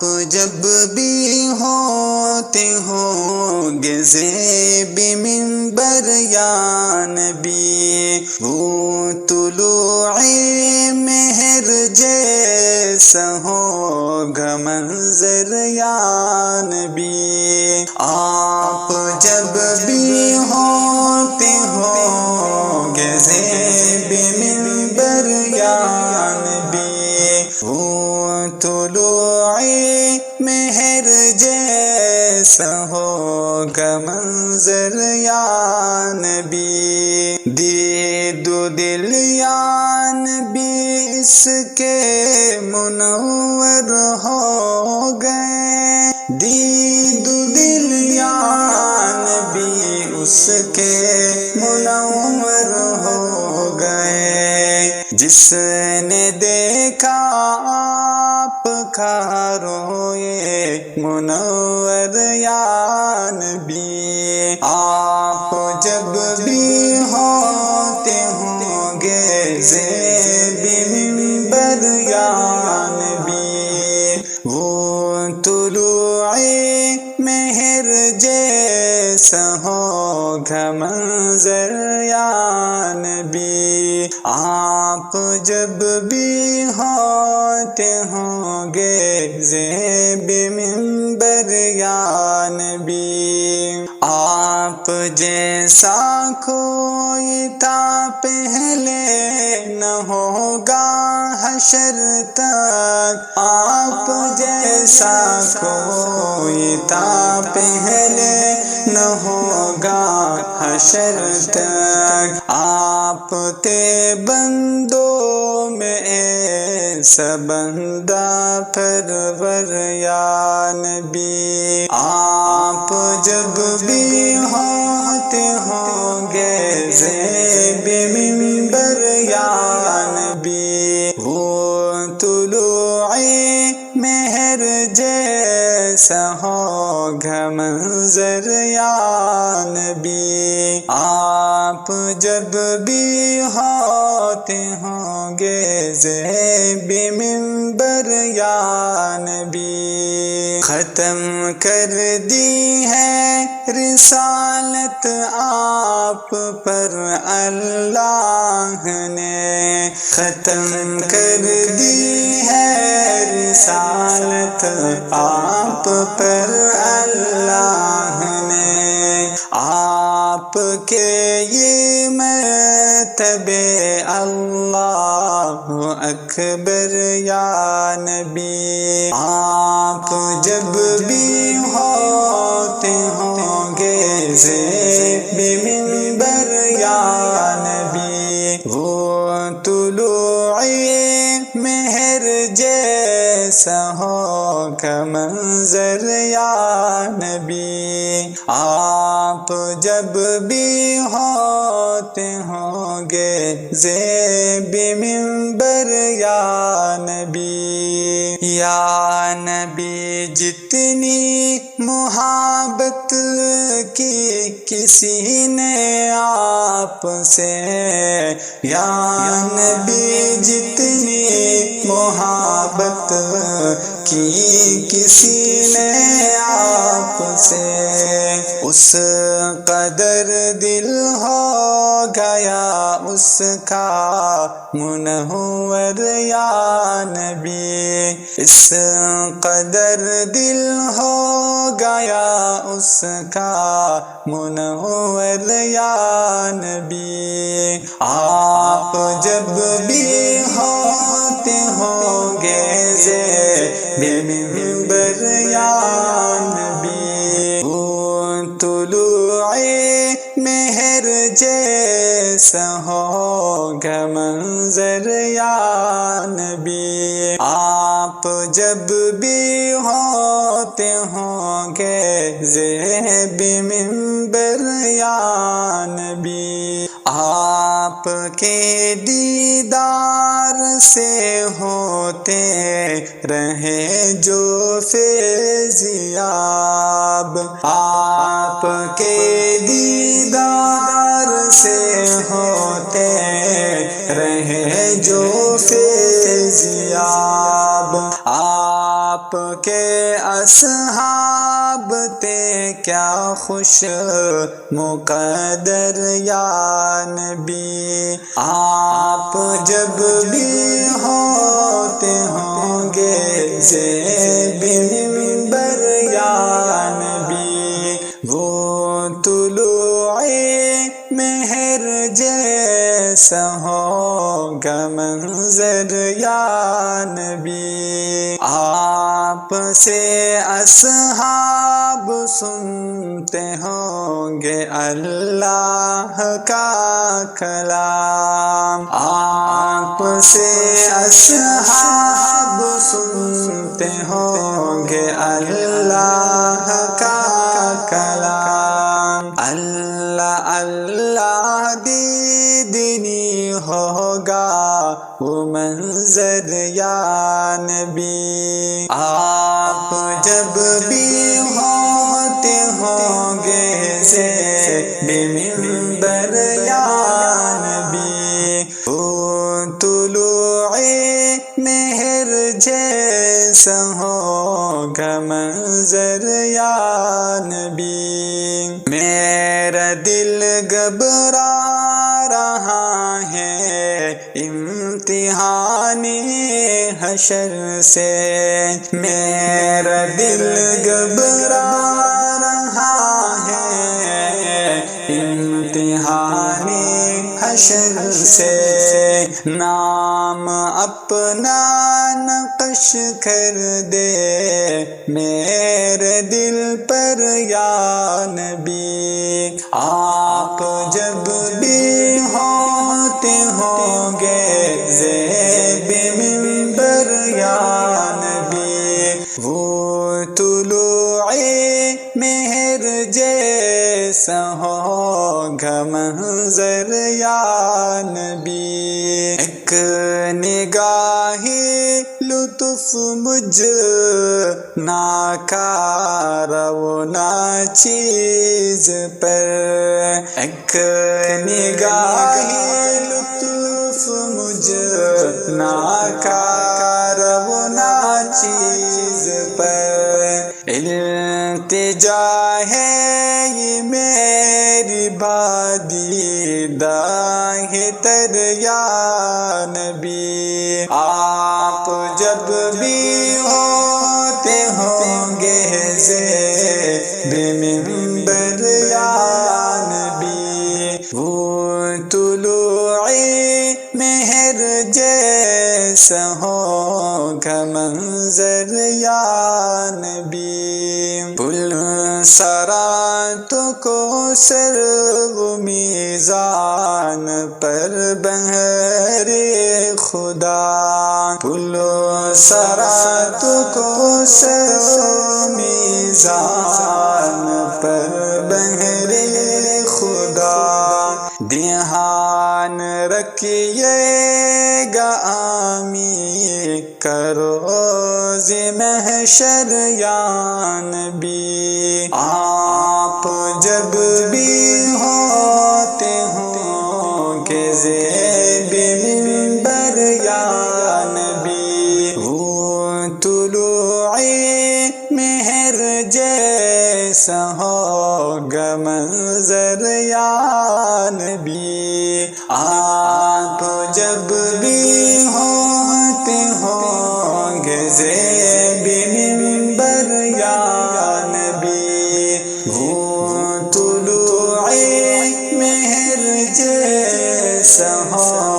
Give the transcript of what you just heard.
جب بھی ہوتے ہوں گے زیب منبر یا نبی، وہ طلوع مہر جیسا ہوگا منظر یا نبی۔ آپ جب بھی ہوتے ہوں گے زیب منبر یا نبی، وہ طلوع مہر جیسا ہوگا منظر یا نبی۔ دید و دل یا نبی اس کے منور ہو گئے، دید و دل یا نبی اس کے منور ہو گئے۔ جس نے دیکھا آپ کا روئے منور یا نبی، آپ جب بھی ہوتے ہوں گے زیب منبر یا نبی، وہ طلوع مہر جیسا ہوگا منظر یا نبی۔ آپ جب بھی ہوتے ہوں گے زیب منبر یا نبی، آپ جیسا کوئی تا پہلے نہ ہوگا حشر تک، آپ جیسا کوئی تا پہلے نہ ہوگا حشر تک۔ آپ تھے بندوں میں ایسا بندہ پرور یا نبی، آپ جب بھی ہوتے ہوں گے زیب منبر یا نبی، وہ طلوع مہر جیسا ہوگا منظر یا نبی، آپ جب بھی ہوتے ہوں گے زیب منبر یا نبی۔ ختم کر دی ہے رسالت آپ پر اللہ نے، ختم کر دی ہے رسالت آپ پر اللہ نے، آپ کے یہ مرتبے اللہ اکبر یا نبی، آپ جب بھی ہوتے ہوں گے زیب منبر یا نبی، وہ طلوع مہر جیسا ہوگا منظر یا نبی، آپ جب بھی ہوتے ہوں گے زیب منبر یا نبی۔ یا نبی جتنی محبت کی کسی نے آپ سے، یا نبی جتنی محبت کی کسی نے آپ سے، اس قدر دل ہو گیا اس کا منور یا نبی، اس قدر دل ہو گیا اس کا منور یا نبی، آپ جب بھی ہوتے ہوں گے زیب منبر یا نبی، وہ طلوع مہر جیسا ہوگا منظر یا نبی، آپ جب بھی ہوتے ہوں گے زیب منبر یا نبی، آپ کے دیدار سے ہوتے رہے جو فیضیاب، آپ کے دیدار سے ہوتے رہے جو فیضیاب، آپ کے اصحاب تھے کیا خوش مقدر یا نبی، آپ جب بھی ہوتے ہوں گے زیب منبر یا نبی، وہ طلوع مہر جیسا ہوگا منظر یا نبی، آپ سے اصحاب سنتے ہوں گے اللہ کا کلام، آپ سے اصحاب سنتے ہوں گے اللہ کا کلام، اللہ اللہ دیدنی ہوگا وہ منظر یا نبی، آپ جب بھی ہوتے ہوں گے زیب منبر یا نبی، وہ طلوع مہر جیسا ہوگا منظر یا نبی، میرا دل گھبرا رہا ہے امتحان حشر سے، میرا دل گھبرا رہا ہے امتحان حشر سے، نام اپنا نقش کر دے میرے دل پر یا نبی، آپ جب بھی ہوتے ہوں گے زیب منبر یا نبی، وہ طلوع مہر جیسا ہوگا منظر یا نبی، ایک نگاہی لطف مجھ ناکار و ناچیز پر، ایک نگاہی لطف مجھ ناکار و ناچیز پر، التجا ہے یہ میری بادیدہ تر یا نبی، آپ جب بھی ہوتے ہوں گے زیب منبر یا نبی، وہ طلوع مہر جیسا ہوگا منظر یا نبی، پل صراط کو سر و میزان پر بہر خدا، پل صراط کو سر و میزان پر بہر خدا، دھیان رکھیے گا آمی کروز محشر یا نبی، آپ جب بھی ہوتے ہوں گے زیب منبر یا نبی، وہ طلوع مہر جیسا ہوگا منظر یا نبی، آپ جب بھی ہوتے ہوں گے زیب منبر یا نبی، وہ طلوع مہر جیسا ہو